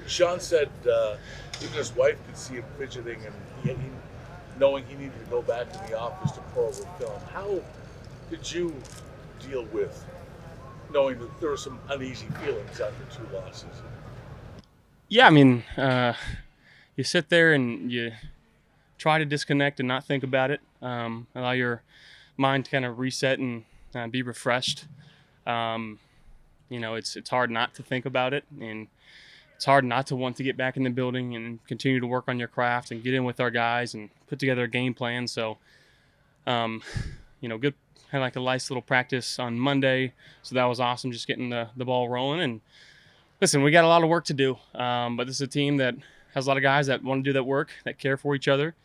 Sean said even his wife could see him fidgeting, and knowing he needed to go back in the office to pour over film. How did you deal with knowing that there were some uneasy feelings after two losses? Yeah, I mean, you sit there and you try to disconnect and not think about it. Allow your mind to kind of reset and be refreshed. Um, it's hard not to think about it, and it's hard not to want to get back in the building and continue to work on your craft and get in with our guys and put together a game plan. So, um, good, had like a nice little practice on Monday, so that was awesome. Just getting the ball rolling. And listen, we got a lot of work to do, but this is a team that has a lot of guys that want to do that work, that care for each other,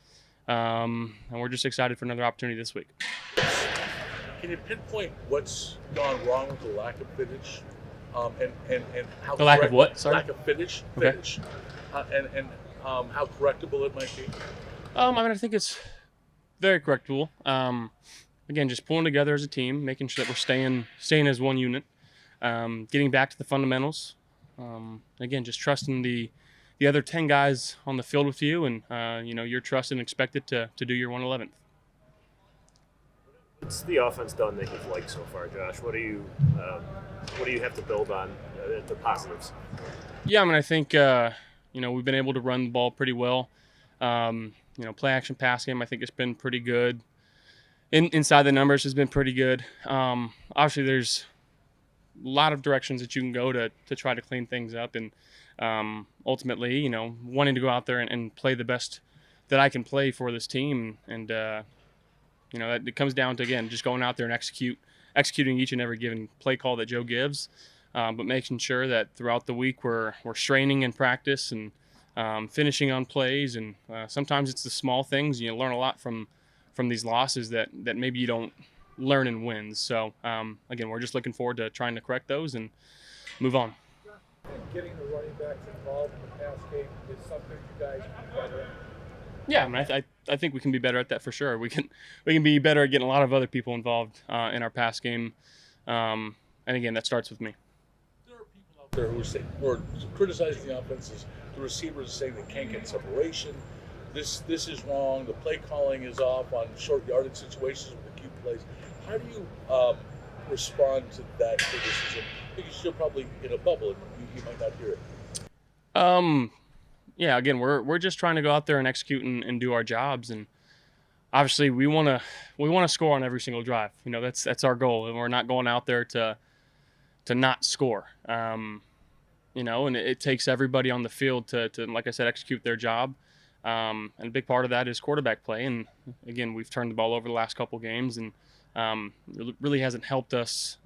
and we're just excited for another opportunity this week. Can you pinpoint what's gone wrong with the lack of finish, and how The lack of what? Sorry? Lack of finish, Okay. and how correctable it might be? I think it's very correctable. Again, just pulling together as a team, making sure that we're staying as one unit, getting back to the fundamentals. Again, just trusting the other 10 guys on the field with you, and you're trusted and expected to do your 111th. What's the offense done that you've liked so far, Josh? What do you have to build on the positives? Yeah, I mean, I think we've been able to run the ball pretty well. Play action pass game, I think it's been pretty good. Inside the numbers has been pretty good. Obviously, there's a lot of directions that you can go to try to clean things up, and ultimately, wanting to go out there and play the best that I can play for this team, and that it comes down to, again, just going out there and executing each and every given play call that Joe gives, but making sure that throughout the week we're straining in practice and finishing on plays, and sometimes it's the small things. You learn a lot from these losses that maybe you don't learn in wins. So again, we're just looking forward to trying to correct those and move on. Getting the running backs involved in the pass game is something you guys can do better at. Yeah, I mean, I think we can be better at that for sure. We can be better at getting a lot of other people involved in our pass game, and again, that starts with me. There are people out there who are criticizing the offenses. The receivers saying they can't get separation. This is wrong. The play calling is off on short yardage situations with acute plays. How do you respond to that criticism? Because you're probably in a bubble and you might not hear it. Yeah, again, we're just trying to go out there and execute and do our jobs, and obviously we want to score on every single drive. That's our goal, and we're not going out there to not score. And it takes everybody on the field to like I said, execute their job. And a big part of that is quarterback play. And again, we've turned the ball over the last couple games, and it really hasn't helped us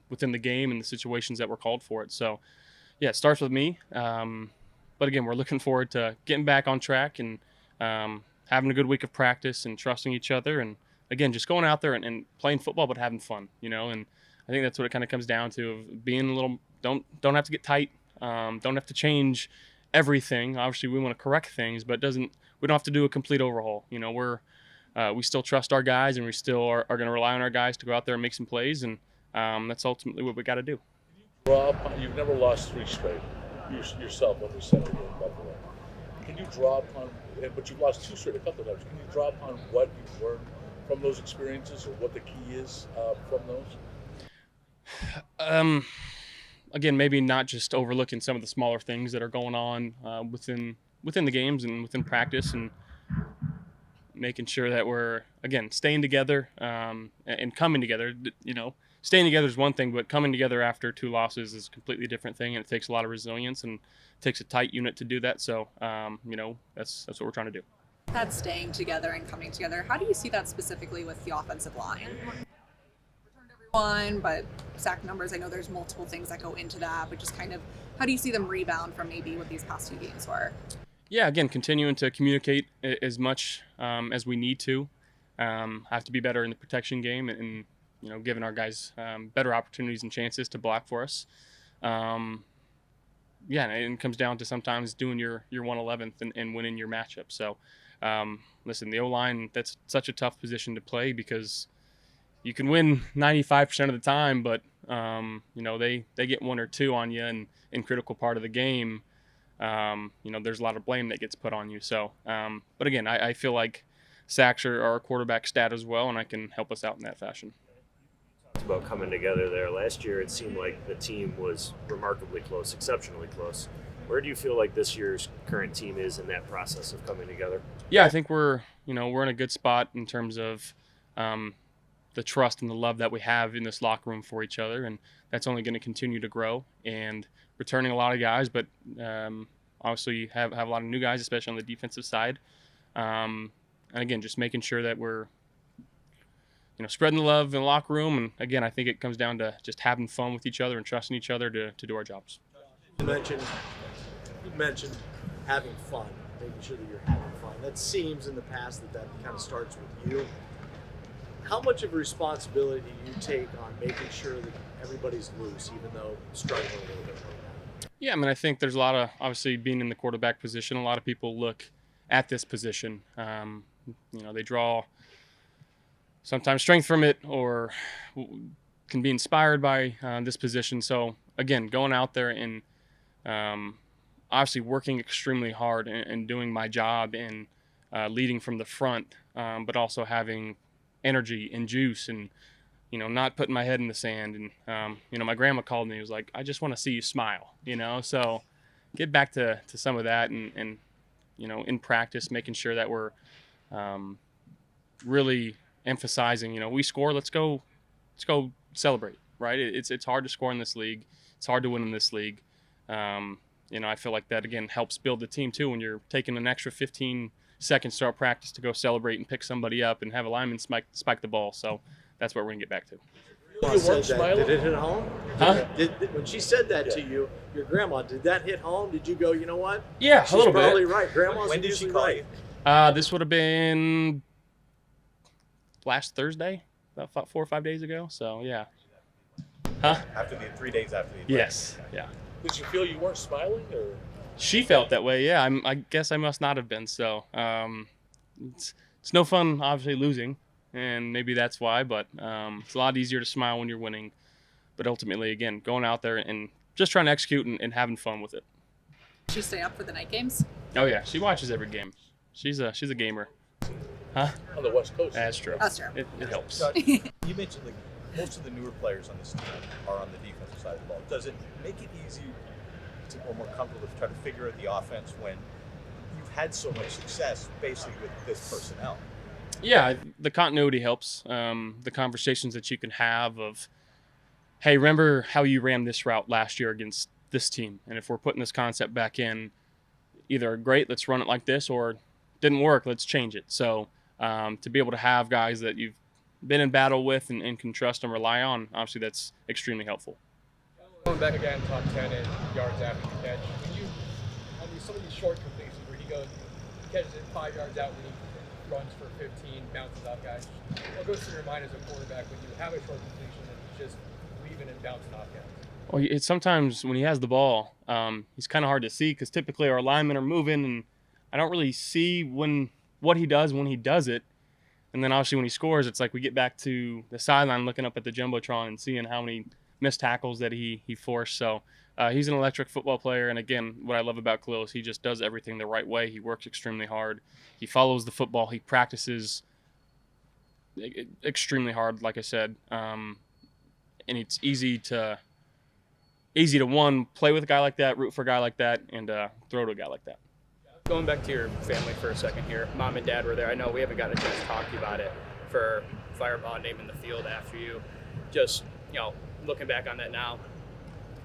within the game and the situations that were called for it. So, yeah, it starts with me. But again, we're looking forward to getting back on track and having a good week of practice and trusting each other. And again, just going out there and playing football, but having fun, and I think that's what it kind of comes down to, of being a little, don't have to get tight. Don't have to change everything. Obviously, we want to correct things, but we don't have to do a complete overhaul. We still trust our guys, and we still are going to rely on our guys to go out there and make some plays, and that's ultimately what we got to do. You've never lost three straight yourself when we said it in Buffalo. Can you draw upon, but you've lost two straight a couple of times. Can you draw upon what you've learned from those experiences, or what the key is from those? Again, maybe not just overlooking some of the smaller things that are going on within the games and within practice, and making sure that we're, again, staying together and coming together. Staying together is one thing, but coming together after two losses is a completely different thing, and it takes a lot of resilience and it takes a tight unit to do that. So, that's what we're trying to do. That staying together and coming together, how do you see that specifically with the offensive line? Returned everyone, but sack numbers, I know there's multiple things that go into that, but just kind of how do you see them rebound from maybe what these past two games were? Yeah, again, continuing to communicate as much as we need to. Have to be better in the protection game, and giving our guys better opportunities and chances to block for us. And it comes down to sometimes doing your 111th and winning your matchup. So, listen, the O-line, that's such a tough position to play, because you can win 95% of the time, but they get one or two on you in critical part of the game. there's a lot of blame that gets put on you. So, but again, I feel like sacks are our quarterback stat as well, and I can help us out in that fashion. About coming together there. Last year, it seemed like the team was remarkably close, exceptionally close. Where do you feel like this year's current team is in that process of coming together? Yeah, I think we're in a good spot in terms of the trust and the love that we have in this locker room for each other, and that's only going to continue to grow. And returning a lot of guys, but obviously you have a lot of new guys, especially on the defensive side. And again, just making sure that we're spreading the love in the locker room. And again, I think it comes down to just having fun with each other and trusting each other to do our jobs. You mentioned having fun, making sure that you're having fun. That seems in the past that kind of starts with you. How much of a responsibility do you take on making sure that everybody's loose, even though struggling a little bit right now? Yeah, I mean, I think there's a lot of, obviously being in the quarterback position, a lot of people look at this position. They draw sometimes strength from it or can be inspired by this position. So again, going out there and obviously working extremely hard and doing my job and leading from the front, but also having energy and juice and not putting my head in the sand. And my grandma called me, was like, I just want to see you smile, so get back to some of that and in practice, making sure that we're really emphasizing, we score, let's go celebrate, right? It's hard to score in this league. It's hard to win in this league. I feel like that, again, helps build the team too when you're taking an extra 15 seconds to our practice to go celebrate and pick somebody up and have a lineman spike the ball. So that's what we're going to get back to. You weren't smiling? Did it hit home? Huh? When she said that to you, your grandma, did that hit home? Did you go, you know what? Yeah, She's a little probably bit. right. Grandma's When did she usually call right. you? This would have been last Thursday, about 4 or 5 days ago. So yeah. Huh? After the 3 days after the Yes. Yeah. Did you feel you weren't smiling, or? She felt that way. Yeah. I guess I must not have been. So it's no fun, obviously, losing, and maybe that's why. But it's a lot easier to smile when you're winning. But ultimately, again, going out there and just trying to execute and having fun with it. Did you stay up for the night games? Oh yeah, she watches every game. She's a gamer. Huh? On the West Coast. That's true. That's true. It helps. You mentioned like most of the newer players on this team are on the defensive side of the ball. Does it make it easy or more comfortable to try to figure out the offense when you've had so much success basically with this personnel? Yeah, the continuity helps. The conversations that you can have of, hey, remember how you ran this route last year against this team, and if we're putting this concept back in, either great, let's run it like this, or didn't work, let's change it. So to be able to have guys that you've been in battle with and can trust and rely on, obviously that's extremely helpful. Going back again, top 10 in yards after the catch. When you, some of these short completions where he catches it 5 yards out and he runs for 15, bounces off guys. What goes through your mind as a quarterback when you have a short completion and he's just leaving and bouncing off guys? Well, it's sometimes when he has the ball, he's kind of hard to see because typically our linemen are moving, and I don't really see what he does when he does it. And then obviously when he scores, it's like we get back to the sideline looking up at the Jumbotron and seeing how many missed tackles that he forced. So he's an electric football player. And again, what I love about Khalil is he just does everything the right way. He works extremely hard. He follows the football. He practices extremely hard, like I said. And it's easy to play with a guy like that, root for a guy like that, and throw to a guy like that. Going back to your family for a second here, mom and dad were there. I know we haven't gotten a chance to talk to you about it for Fireball naming the field after you. Just, looking back on that now,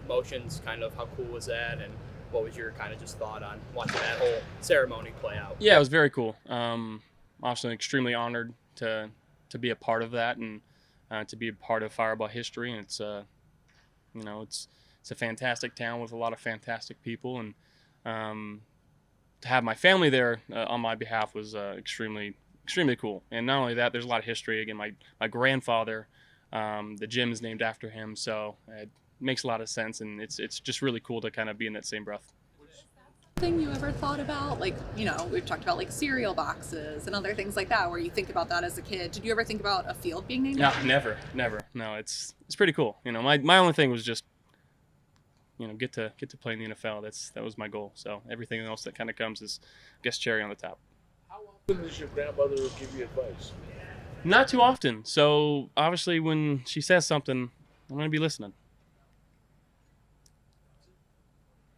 emotions, kind of how cool was that, and what was your kind of just thought on watching that whole ceremony play out? Yeah, it was very cool. Obviously extremely honored to be a part of that and to be a part of Fireball history. And it's it's a fantastic town with a lot of fantastic people, and to have my family there on my behalf was extremely cool. And not only that, there's a lot of history. Again, my grandfather, the gym is named after him, so it makes a lot of sense, and it's just really cool to kind of be in that same breath. Thing you ever thought about, like, we've talked about like cereal boxes and other things like that where you think about that as a kid. Did you ever think about a field being named? No, never. No, it's pretty cool. My only thing was just get to play in the NFL. That was my goal. So everything else that kind of comes is, I guess, cherry on the top. How often does your grandmother give you advice? Not too often. So obviously, when she says something, I'm going to be listening.